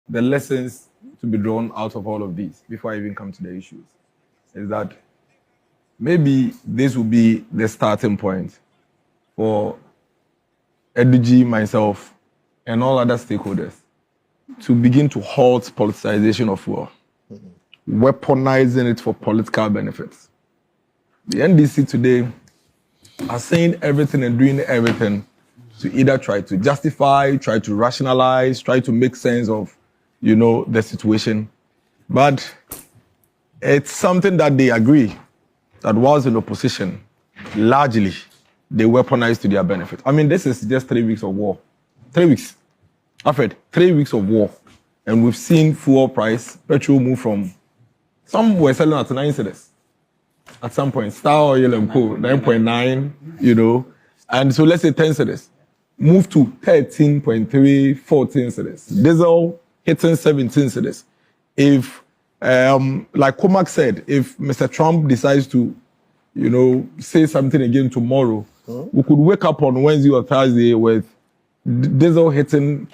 the lessons to be drawn out of all of these, before I even come to the issues, is that maybe this will be the starting point for Aboagye, myself, and all other stakeholders to begin to halt politicization of war, weaponizing it for political benefits. The NDC today are saying everything and doing everything to either try to justify, try to rationalize, try to make sense of, the situation. But it's something that they agree that whilst in opposition, largely, they weaponize to their benefit. I mean, this is just 3 weeks of war. 3 weeks. I've heard 3 weeks of war. And we've seen fuel price, petrol move from, some were selling at 9 cedis. At some point, Star Oil and Co, 9.9, and so let's say 10 cedis. Move to 13.3, 14 cedis. Diesel hitting 17 cedis. If, like Comac said, if Mr. Trump decides to, say something again tomorrow, we could wake up on Wednesday or Thursday with diesel hitting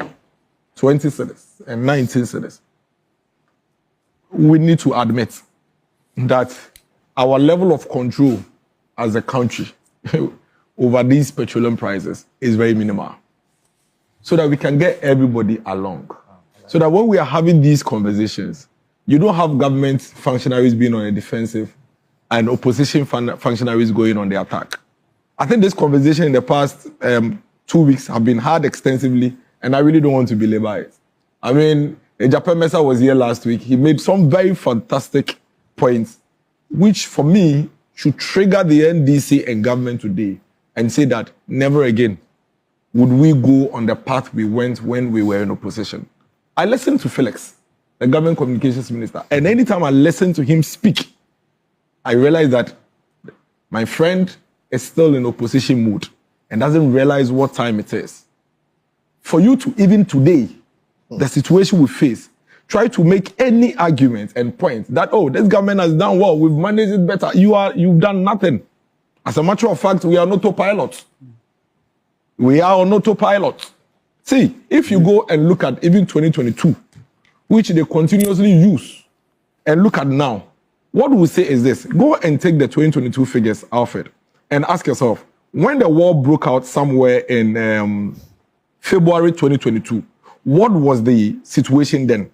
20 cedis and 19 cedis. We need to admit that our level of control as a country over these petroleum prices is very minimal, so that we can get everybody along. So that when we are having these conversations, you don't have government functionaries being on the defensive and opposition functionaries going on the attack. I think this conversation in the past 2 weeks have been had extensively, and I really don't want to belabor it. I mean, Japan Mesa was here last week. He made some very fantastic points, which for me should trigger the NDC and government today and say that never again would we go on the path we went when we were in opposition. I listened to Felix, the government communications minister, and anytime I listen to him speak, I realize that my friend is still in opposition mood and doesn't realize what time it is. For you to even today, the situation we face, try to make any argument and point that, this government has done well, we've managed it better. You've done nothing. As a matter of fact, we are on autopilot. We are on autopilot. See, if you go and look at even 2022, which they continuously use, and look at now, what we say is this: go and take the 2022 figures, Alfred, and ask yourself, when the war broke out somewhere in February 2022, what was the situation then?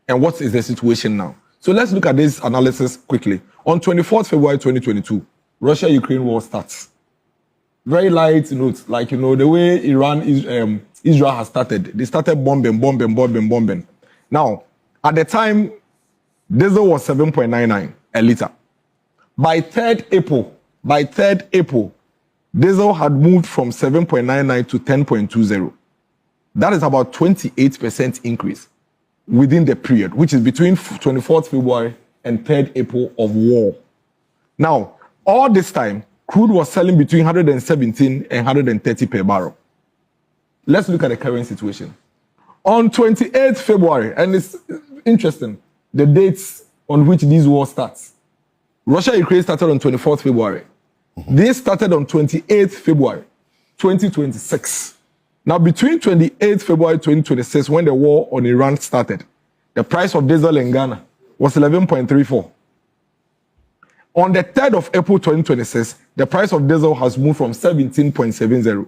And what is the situation now? So let's look at this analysis quickly. On 24th February 2022, Russia-Ukraine war starts. Very light notes, like, the way Israel has started. They started bombing. Now, at the time, diesel was 7.99 a liter. By 3rd April, diesel had moved from 7.99 to 10.20. That is about 28% increase within the period, which is between 24th February and 3rd April of war. Now, all this time, crude was selling between 117 and 130 per barrel. Let's look at the current situation. On 28th February, and it's interesting, the dates on which this war starts. Russia-Ukraine started on 24th February. This started on 28th February, 2026. Now, between 28th February 2026, when the war on Iran started, the price of diesel in Ghana was 11.34. On the 3rd of April 2026, the price of diesel has moved from 17.70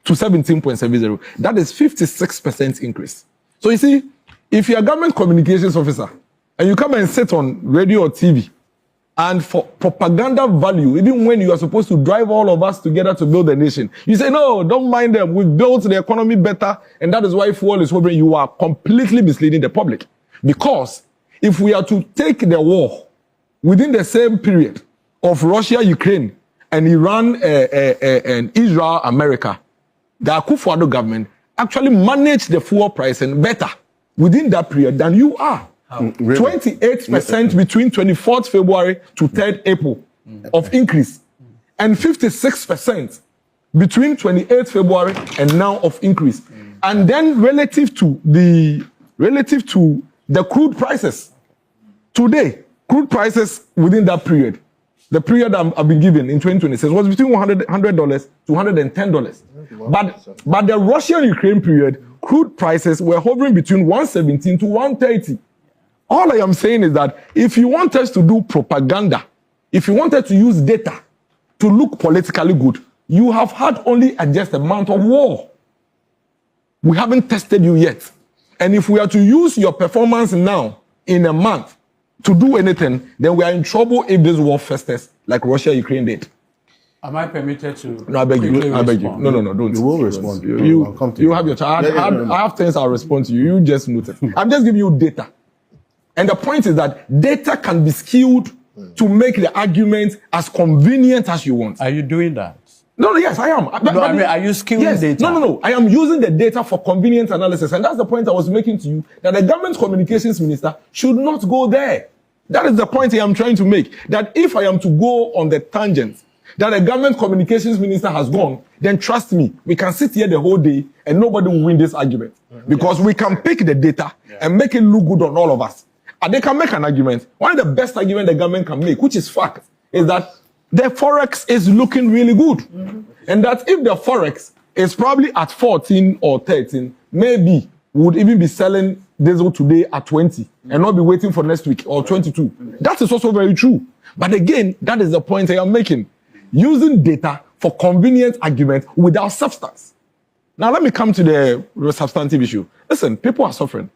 to 17.70. That is 56% increase. So you see, if you're a government communications officer and you come and sit on radio or TV, and for propaganda value, even when you are supposed to drive all of us together to build a nation, you say, no, don't mind them. We've built the economy better, and that is why fuel is hovering. You are completely misleading the public. Because if we are to take the war within the same period of Russia, Ukraine, and Iran, and Israel, America, the Akufo-Addo government actually managed the fuel pricing better within that period than you are. Really? 28% between 24th February to 3rd April of increase, and 56% between 28th February and now of increase. And then relative to the crude prices, today, crude prices within that period, the period I've been given in 2026 was between $100 to $110. But the Russia-Ukraine period crude prices were hovering between 117 to 130. All I am saying is that if you want us to do propaganda, if you wanted to use data to look politically good, you have had only just a month of war. We haven't tested you yet. And if we are to use your performance now in a month to do anything, then we are in trouble if this war festers like Russia-Ukraine did. Am I permitted to? No, I beg you. I beg you. No, don't. You will respond. You have your child. I have things I'll respond to you. You just note it. I'm just giving you data. And the point is that data can be skewed to make the argument as convenient as you want. Are you doing that? No, yes, I am. I mean, are you skewing data? No. I am using the data for convenient analysis. And that's the point I was making to you, that the government communications minister should not go there. That is the point I am trying to make. That if I am to go on the tangent that the government communications minister has gone, then trust me, we can sit here the whole day and nobody will win this argument. Because we can pick the data and make it look good on all of us. And they can make an argument. One of the best arguments the government can make, which is fact, is that the forex is looking really good. And that if the forex is probably at 14 or 13, maybe we would even be selling diesel today at 20 and not be waiting for next week or 22. That is also very true. But again, that is the point I am making. Using data for convenient argument without substance. Now let me come to the substantive issue. Listen, people are suffering.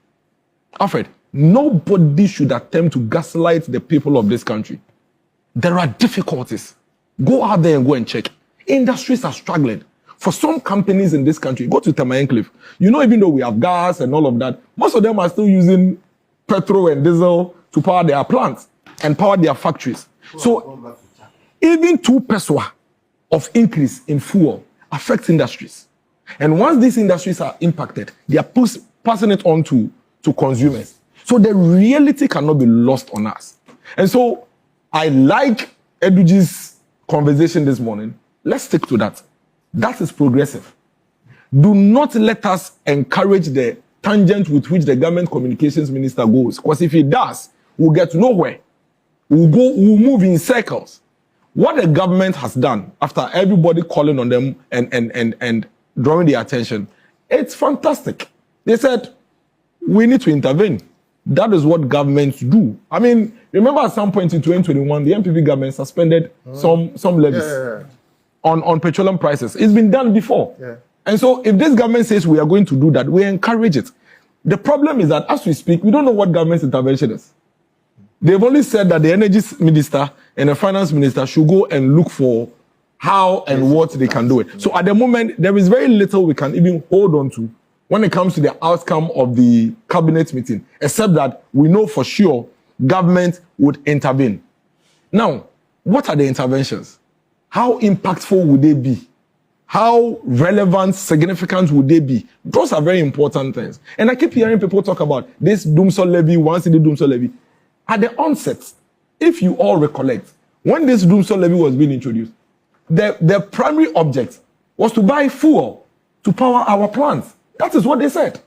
Alfred, nobody should attempt to gaslight the people of this country. There are difficulties. Go out there and go and check. Industries are struggling. For some companies in this country, go to Tema Enclave. You know, even though we have gas and all of that, most of them are still using petrol and diesel to power their plants and power their factories. So even 2 pesewa of increase in fuel affects industries. And once these industries are impacted, they are passing it on to consumers. So the reality cannot be lost on us. And so I like Eduji's conversation this morning. Let's stick to that. That is progressive. Do not let us encourage the tangent with which the government communications minister goes. Because if he does, we'll get nowhere. We'll move in circles. What the government has done after everybody calling on them and drawing their attention, it's fantastic. They said, we need to intervene. That is what governments do. I mean, remember at some point in 2021, the MPP government suspended some levies on petroleum prices. It's been done before. Yeah. And so if this government says we are going to do that, we encourage it. The problem is that as we speak, we don't know what government's intervention is. They've only said that the energy minister and the finance minister should go and look for how and what they can do it. So at the moment, there is very little we can even hold on to when it comes to the outcome of the cabinet meeting, except that we know for sure government would intervene. Now, what are the interventions? How impactful would they be? How relevant, significant would they be? Those are very important things. And I keep hearing people talk about this Doomsday levy, one city Doomsday levy. At the onset, if you all recollect, when this Doomsday levy was being introduced, the primary object was to buy fuel to power our plants. That is what they said.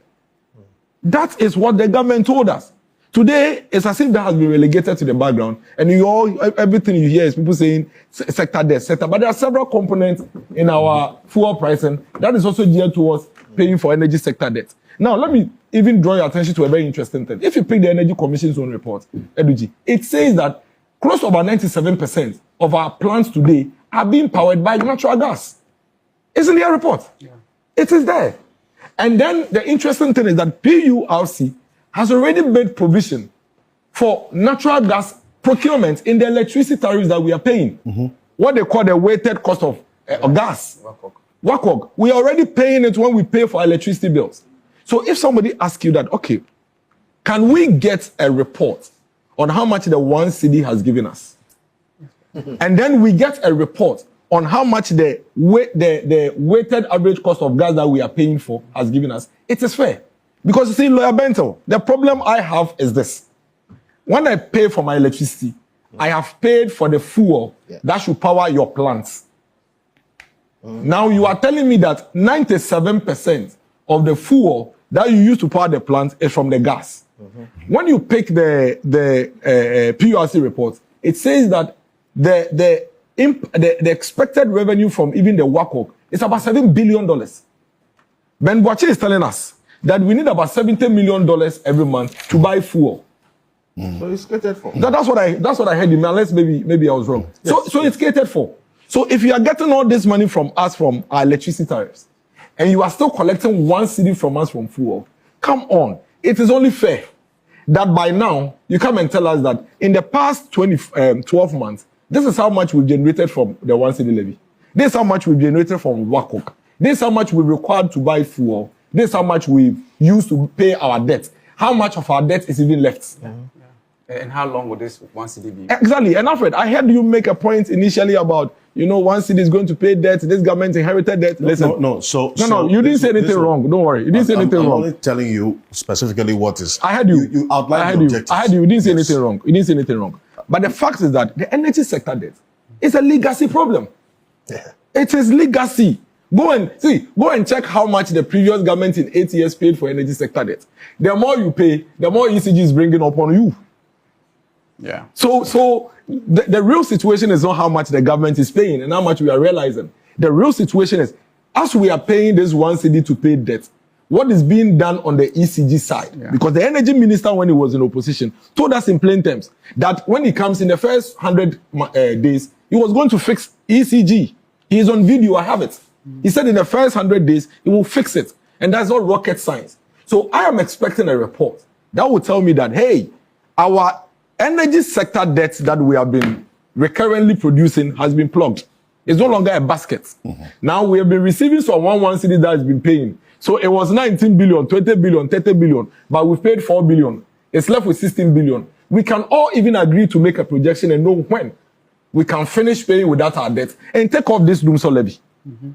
That is what the government told us. Today, it's as if that has been relegated to the background, and everything you hear is people saying sector debt, sector. But there are several components in our fuel pricing that is also geared towards paying for energy sector debt. Now, let me even draw your attention to a very interesting thing. If you pick the Energy Commission's own report, Eduji, it says that close to about 97% of our plants today are being powered by natural gas. It's in their report. Yeah. It is there. And then the interesting thing is that PURC has already made provision for natural gas procurement in the electricity tariffs that we are paying. What they call the weighted cost of gas. WACOG. We are already paying it when we pay for electricity bills. So if somebody asks you that, okay, can we get a report on how much the one city has given us? And then we get a report on how much the weighted average cost of gas that we are paying for has given us. It is fair. Because you see, Lawyer Bento, the problem I have is this. When I pay for my electricity, I have paid for the fuel that should power your plants. Now you are telling me that 97% of the fuel that you use to power the plant is from the gas. When you pick the PURC report, it says that the expected revenue from even the WACOG is about $7 billion. Ben Boachi is telling us that we need about $70 million every month to buy fuel. So it's catered for. That's what I heard you, unless maybe I was wrong. Yes. So it's catered for. So if you are getting all this money from us from our electricity tariffs, and you are still collecting 1 cedi from us from fuel, come on. It is only fair that by now you come and tell us that in the past 12 months, this is how much we've generated from the 1 cedi levy. This is how much we've generated from WACOC. This is how much we've required to buy fuel. This is how much we've used to pay our debt. How much of our debt is even left? Yeah. And how long will this 1 cedi be? Exactly. And Alfred, I heard you make a point initially about, 1 cedi is going to pay debt. This government inherited debt. Listen. No. You didn't say anything wrong. Don't worry. You didn't say anything wrong. I'm only telling you specifically what is. I heard you. You outlined the objectives. I heard you. You didn't say anything wrong. You didn't say anything wrong. But the fact is that the energy sector debt is a legacy problem. Yeah. It is legacy. Go and check how much the previous government in 8 years paid for energy sector debt. The more you pay, the more ECG is bringing upon you. Yeah. So the real situation is not how much the government is paying and how much we are realizing. The real situation is, as we are paying this 1 cedi to pay debt, what is being done on the ECG side? Yeah. Because the energy minister, when he was in opposition, told us in plain terms that when he comes in the first 100 days, he was going to fix ECG. He is on video, I have it. He said in the first 100 days, he will fix it. And that's not rocket science. So I am expecting a report that will tell me that, hey, our energy sector debt that we have been recurrently producing has been plugged. It's no longer a basket. Mm-hmm. Now we have been receiving some 1 cedi that has been paying. So it was 19 billion, 20 billion, 30 billion, but we've paid 4 billion. It's left with 16 billion. We can all even agree to make a projection and know when we can finish paying without our debt and take off this doomsday levy. Mm-hmm.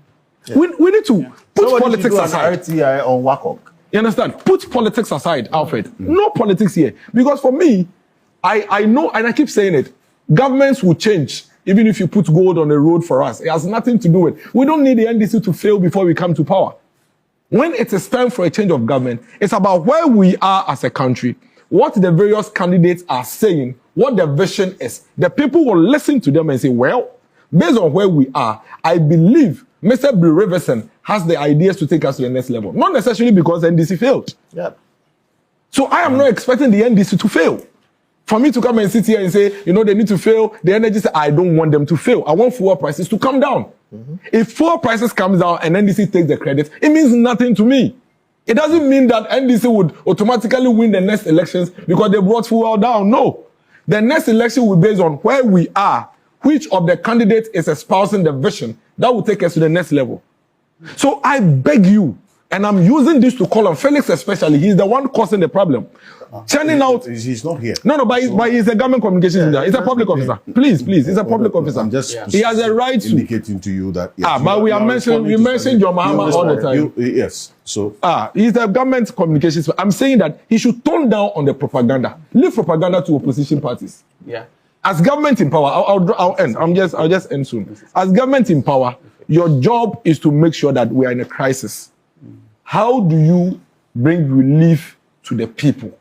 Yeah. We need to put politics aside. RTI on WACOC. You understand? Put politics aside, Alfred. Mm-hmm. No politics here. Because for me, I know, and I keep saying it, governments will change even if you put gold on the road for us. It has nothing to do with. We don't need the NDC to fail before we come to power. When it is time for a change of government, it's about where we are as a country, what the various candidates are saying, what the vision is. The people will listen to them and say, well, based on where we are, I believe Mr. Bill Riverson has the ideas to take us to the next level. Not necessarily because NDC failed. Yeah. So I am not expecting the NDC to fail. For me to come and sit here and say, they need to fail, the energy say, I don't want them to fail. I want fuel prices to come down. Mm-hmm. If fuel prices comes down and NDC takes the credit, it means nothing to me. It doesn't mean that NDC would automatically win the next elections because they brought fuel down. No. The next election will be based on where we are, which of the candidates is espousing the vision that will take us to the next level. So I beg you, and I'm using this to call on Felix especially. He's the one causing the problem. Churning out. He's not here. No, but he's a government communications leader. He's a public officer. Please, he's a public officer. I'm just he has a right to indicating to you that. Yes, but we mentioned John Mahama all the time. Yes. So. He's a government communications. I'm saying that he should tone down on the propaganda. Leave propaganda to opposition parties. Yeah. As government in power, I'll end. I'll just end soon. As government in power, your job is to make sure that we are in a crisis. How do you bring relief to the people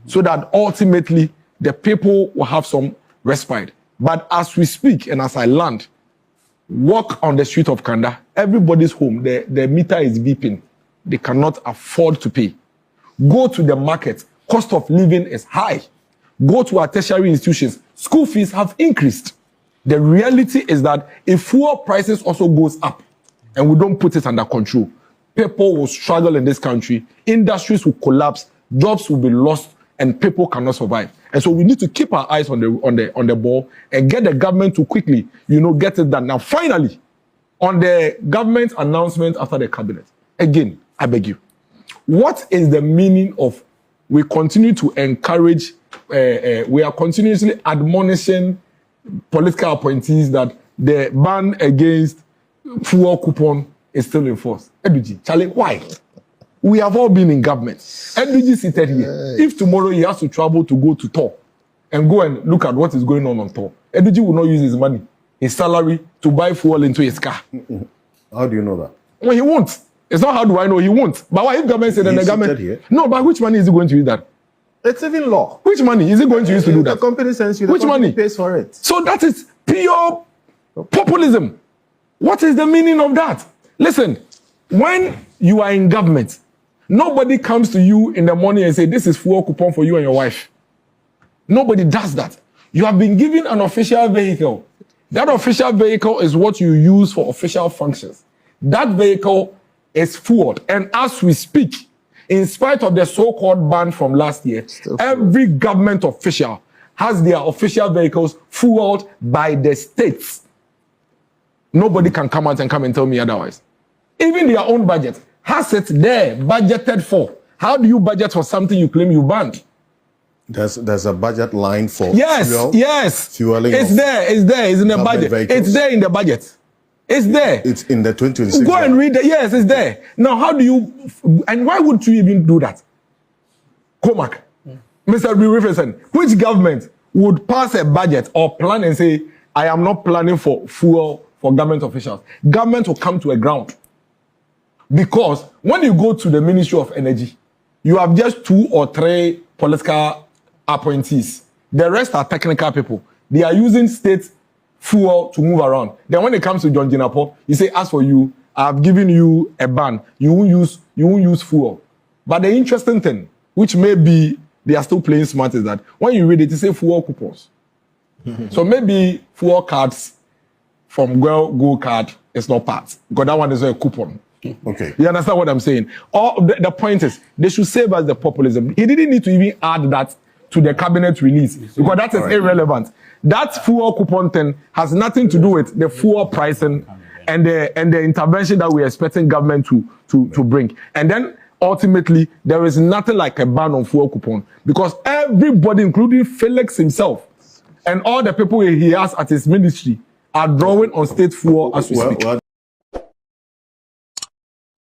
so that ultimately the people will have some respite? But as we speak and as I land, walk on the street of Kanda, everybody's home, the meter is beeping. They cannot afford to pay. Go to the market, cost of living is high. Go to our tertiary institutions, school fees have increased. The reality is that if fuel prices also goes up and we don't put it under control, people will struggle in this country, industries will collapse, jobs will be lost, and people cannot survive. And so we need to keep our eyes on the ball and get the government to quickly, get it done. Now, finally, on the government announcement after the cabinet, again, I beg you, what is the meaning of we continue to encourage, we are continuously admonishing political appointees that the ban against fuel coupon is still in force? Aboagye, Charlie, why? We have all been in government. Aboagye seated here. If tomorrow he has to travel to go to Tor and go and look at what is going on Tor, Aboagye will not use his money, his salary, to buy fuel into his car. How do you know that? Well, he won't. It's not how do I know, he won't. But why if government said then the government... Here? No, but which money is he going to use that? It's even law. Which money is he going to use to do that? The company sends you, the which company money pays for it. So that is pure populism. What is the meaning of that? Listen, when you are in government, Nobody comes to you in the morning and say, this is fuel coupon for you and your wife. Nobody does that. You have been given an official vehicle. That official vehicle is what you use for official functions. That vehicle is fueled. And as we speak, in spite of the so-called ban from last year, every government official has their official vehicles fueled by the states. Nobody can come out and tell me otherwise. Even their own budget has it there, budgeted for. How do you budget for something you claim you banned? There's a budget line for fueling. It's there. It's in the budget. Vehicles. It's there in the budget. It's there. It's in the 2026. Go and read it. Yes, it's there. Now, how do you, and why would you even do that? Comac, Mr. B. Richardson, which government would pass a budget or plan and say, I am not planning for fuel for government officials? Government will come to a ground. Because when you go to the Ministry of Energy, you have just 2 or 3 political appointees. The rest are technical people. They are using state fuel to move around. Then when it comes to John Jinapo, you say, as for you, I've given you a ban. You won't use fuel. But the interesting thing, which maybe they are still playing smart, is that when you read it, it say fuel coupons. So maybe fuel cards from Go card is not part, because that one is a coupon. Okay. You understand what I'm saying? Or the point is, they should save us the populism. He didn't need to even add that to the cabinet release, because that is irrelevant. That fuel coupon thing has nothing to do with the fuel pricing and the intervention that we're expecting government to bring. And then ultimately, there is nothing like a ban on fuel coupon, because everybody, including Felix himself and all the people he has at his ministry, are drawing on state fuel as we speak.